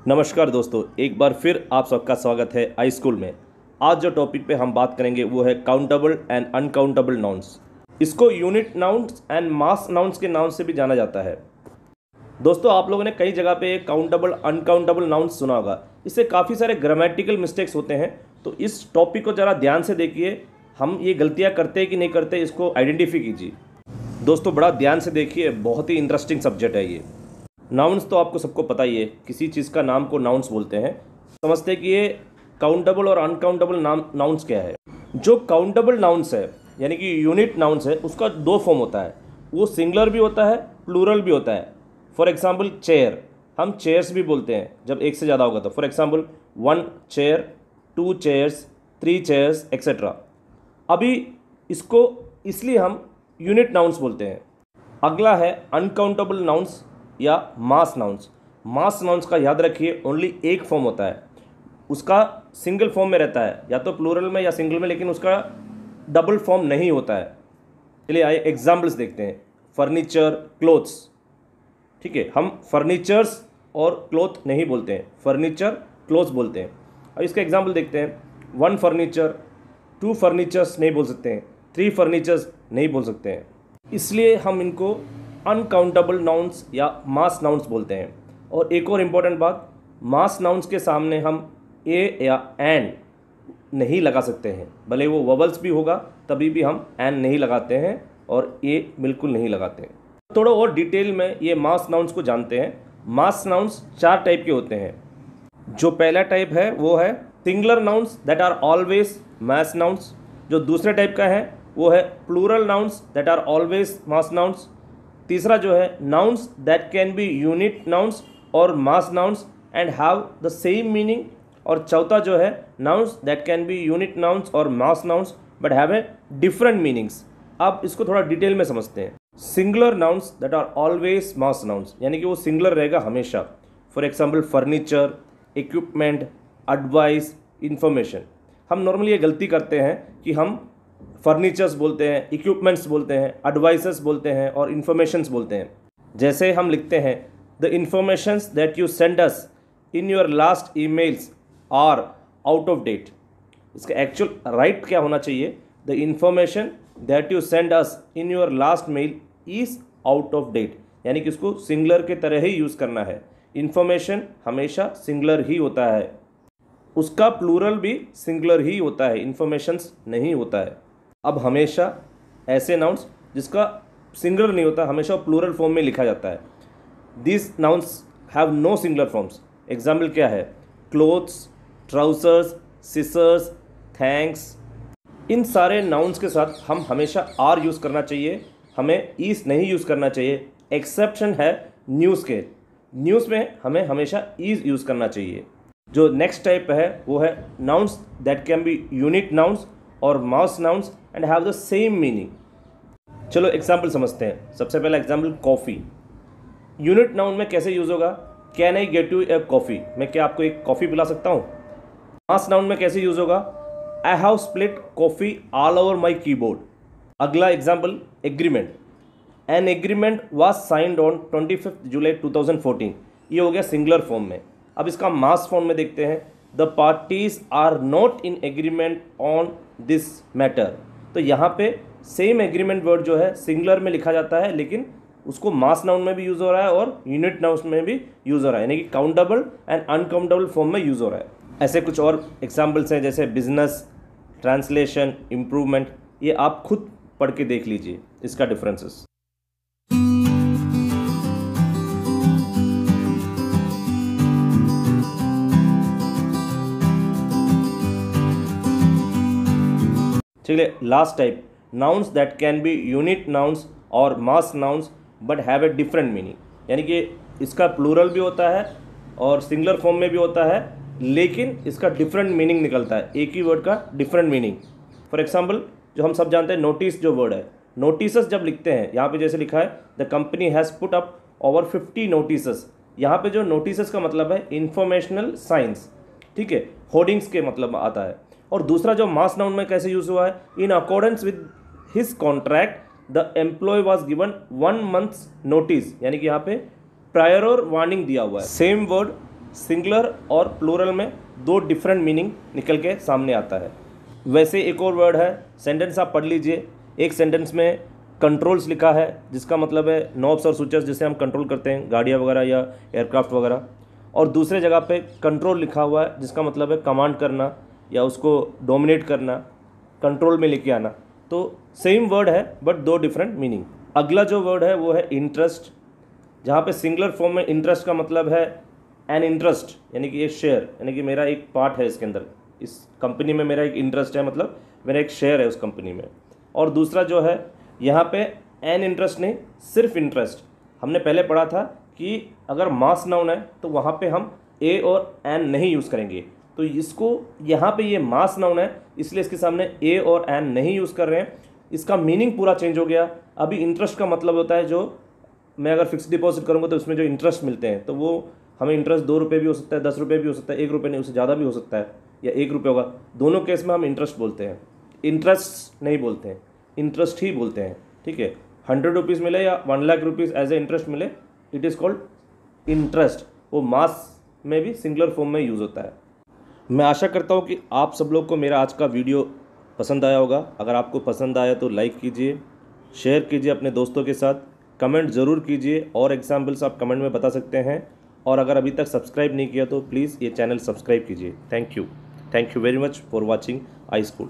नमस्कार दोस्तों, एक बार फिर आप सबका स्वागत है आई स्कूल में। आज जो टॉपिक पे हम बात करेंगे वो है काउंटेबल एंड अनकाउंटेबल नाउन्स। इसको unit nouns and mass nouns के नाम से भी जाना जाता है। दोस्तों, आप लोगों ने कई जगह पे काउंटेबल अनकाउंटेबल नाउन्स सुना होगा। इससे काफ़ी सारे ग्रामेटिकल मिस्टेक्स होते हैं, तो इस टॉपिक को ज़रा ध्यान से देखिए। हम ये गलतियाँ करते हैं कि नहीं करते, इसको आइडेंटिफाई कीजिए। दोस्तों, बड़ा ध्यान से देखिए, बहुत ही इंटरेस्टिंग सब्जेक्ट है ये। नाउन्स तो आपको सबको पता ही है, किसी चीज़ का नाम को नाउन्स बोलते हैं। समझते हैं कि ये काउंटेबल और अनकाउंटेबल नाउन्स क्या है। जो काउंटेबल नाउन्स है यानी कि यूनिट नाउन्स है, उसका दो फॉर्म होता है। वो सिंगुलर भी होता है, प्लूरल भी होता है। फॉर एग्जाम्पल चेयर, हम चेयर्स भी बोलते हैं जब एक से ज़्यादा होगा तो। For example 1 chair, 2 chairs, 3 chairs etcetera. अभी इसको इसलिए हम यूनिट नाउन्स बोलते हैं। अगला है अनकाउंटेबल नाउन्स या मास नाउन्स। मास नाउन्स का याद रखिए, ओनली एक फॉर्म होता है, उसका सिंगल फॉर्म में रहता है, या तो प्लूरल में या सिंगल में, लेकिन उसका डबल फॉर्म नहीं होता है। चलिए आइए एग्जाम्पल्स देखते हैं। Furniture, clothes. ठीक है, हम फर्नीचर्स और क्लोथ नहीं बोलते हैं, फर्नीचर क्लोथ्स बोलते हैं। अब इसका एग्जाम्पल देखते हैं। 1 फर्नीचर, 2 फर्नीचर्स नहीं बोल सकते हैं, 3 फर्नीचर्स नहीं बोल सकते हैं। इसलिए हम इनको अनकाउंटेबल नाउन्स या मास नाउन्स बोलते हैं। और एक और इम्पॉर्टेंट बात, मास नाउन्स के सामने हम ए या एन नहीं लगा सकते हैं। भले वो ववल्स भी होगा तभी भी हम एन नहीं लगाते हैं और ए बिल्कुल नहीं लगाते हैं। थोड़ा और डिटेल में ये मास नाउन्स को जानते हैं। मास नाउन्स 4 टाइप के होते हैं। जो पहला टाइप है वो है singular nouns that are always mass nouns. जो दूसरे टाइप का है वो है plural nouns that are always mass nouns. तीसरा जो है nouns that can be unit nouns और mass nouns and have the same meaning. और चौथा जो है nouns that can be unit nouns और mass nouns but have a different meanings. अब इसको थोड़ा डिटेल में समझते हैं। Singular nouns that are always mass nouns, यानी कि वो सिंगुलर रहेगा हमेशा। For example furniture, equipment, advice, information. हम नॉर्मली ये गलती करते हैं कि हम फर्नीचर्स बोलते हैं, इक्विपमेंट्स बोलते हैं, एडवाइसेस बोलते हैं और इन्फॉर्मेशंस बोलते हैं। जैसे हम लिखते हैं the informations that you send us in your last emails are out of date. इसका एक्चुअल राइट क्या होना चाहिए? The information that you send us in your last mail is out of date, यानी कि इसको सिंगुलर के तरह ही use करना है। इन्फॉर्मेशन हमेशा सिंगुलर ही होता है, उसका प्लूरल भी सिंगुलर ही होता है, इन्फॉर्मेशंस नहीं होता है। अब हमेशा ऐसे नाउन्स जिसका सिंगुलर नहीं होता, हमेशा प्लूरल फॉर्म में लिखा जाता है। This nouns have no singular forms. Example क्या है? Clothes, trousers, scissors, thanks. इन सारे नाउन्स के साथ हम हमेशा आर यूज़ करना चाहिए, हमें ईज नहीं यूज़ करना चाहिए। एक्सेप्शन है न्यूज़ के, न्यूज़ में हमें हमेशा ईज यूज़ करना चाहिए। जो नेक्स्ट टाइप है वो है nouns that can be unit nouns और mass nouns and have the same meaning. चलो एग्जाम्पल समझते हैं। सबसे पहला एग्जाम्पल कॉफ़ी। यूनिट नाउन में कैसे यूज़ होगा? Can I get U A coffee, मैं क्या आपको एक कॉफ़ी पिला सकता हूँ। मास नाउन में कैसे यूज़ होगा? I have split coffee all over my keyboard. अगला example agreement. An agreement was signed on 25 July 2014। ये हो गया सिंगुलर फॉर्म में। अब इसका मास फॉर्म में देखते हैं। The parties are not in agreement on this matter. तो यहाँ पे सेम एग्रीमेंट वर्ड जो है सिंगुलर में लिखा जाता है, लेकिन उसको मास नाउन में भी यूज़ हो रहा है और यूनिट नाउन में भी यूज़ हो रहा है, यानी कि काउंटेबल एंड अनकाउंटेबल फॉर्म में यूज़ हो रहा है। ऐसे कुछ और एग्जाम्पल्स हैं जैसे बिजनेस, ट्रांसलेशन, इम्प्रूवमेंट। ये आप खुद पढ़ के देख लीजिए इसका डिफरेंसेस। चलिए last type, nouns that can be unit nouns और mass nouns but have a different meaning, यानी कि इसका प्लूरल भी होता है और सिंगुलर फॉर्म में भी होता है, लेकिन इसका डिफरेंट मीनिंग निकलता है, एक ही वर्ड का डिफरेंट मीनिंग। फॉर एग्जाम्पल जो हम सब जानते हैं नोटिस जो वर्ड है, नोटिसस जब लिखते हैं, यहाँ पे जैसे लिखा है the company has put up over 50 नोटिसस। यहाँ पे जो नोटिसस का मतलब है इंफॉर्मेशनल साइंस, ठीक है, होर्डिंग्स के मतलब आता है। और दूसरा जो मास नाउन में कैसे यूज़ हुआ है? In accordance with his contract the employ was given 1 month's notice, यानी कि यहाँ पे प्रायर और वार्निंग दिया हुआ है। सेम वर्ड सिंगुलर और प्लूरल में दो डिफरेंट मीनिंग निकल के सामने आता है। वैसे एक और वर्ड है, सेंटेंस आप पढ़ लीजिए। एक सेंटेंस में कंट्रोल्स लिखा है जिसका मतलब है नॉब्स और स्विचेस जिसे हम कंट्रोल करते हैं, गाड़ियाँ वगैरह या एयरक्राफ्ट वगैरह। और दूसरे जगह पे कंट्रोल लिखा हुआ है जिसका मतलब है कमांड करना या उसको डोमिनेट करना, कंट्रोल में लेके आना। तो सेम वर्ड है बट दो डिफरेंट मीनिंग। अगला जो वर्ड है वो है इंटरेस्ट, जहाँ पे सिंगुलर फॉर्म में इंटरेस्ट का मतलब है एन इंटरेस्ट, यानी कि एक शेयर, यानी कि मेरा एक पार्ट है इसके अंदर, इस कंपनी में मेरा एक इंटरेस्ट है, मतलब मेरा एक शेयर है उस कंपनी में। और दूसरा जो है यहाँ पे एन इंटरेस्ट नहीं, सिर्फ इंटरेस्ट। हमने पहले पढ़ा था कि अगर मास नाउन है तो वहाँ पे हम ए और एन नहीं यूज़ करेंगे, तो इसको यहाँ पे ये मास नाउन है इसलिए इसके सामने ए और एन नहीं यूज़ कर रहे हैं। इसका मीनिंग पूरा चेंज हो गया। अभी इंटरेस्ट का मतलब होता है जो मैं अगर फिक्स डिपॉजिट करूँगा तो उसमें जो इंटरेस्ट मिलते हैं, तो वो हमें इंटरेस्ट 2 रुपये भी हो सकता है, 10 रुपये भी हो सकता है, 1 रुपये नहीं, उससे ज़्यादा भी हो सकता है, या 1 रुपये होगा। दोनों केस में हम इंटरेस्ट बोलते हैं, इंटरेस्ट नहीं बोलते हैं, इंटरेस्ट ही बोलते हैं। ठीक है, 100 रुपीज़ मिले या 1 lakh rupees as a interest मिले, इट इज़ कॉल्ड इंटरेस्ट। वो मास में भी सिंगुलर फॉर्म में यूज़ होता है। मैं आशा करता हूँ कि आप सब लोग को मेरा आज का वीडियो पसंद आया होगा। अगर आपको पसंद आया तो लाइक कीजिए, शेयर कीजिए अपने दोस्तों के साथ, कमेंट ज़रूर कीजिए, और एग्जाम्पल्स आप कमेंट में बता सकते हैं। और अगर अभी तक सब्सक्राइब नहीं किया तो प्लीज़ ये चैनल सब्सक्राइब कीजिए। Thank you very much for watching I school.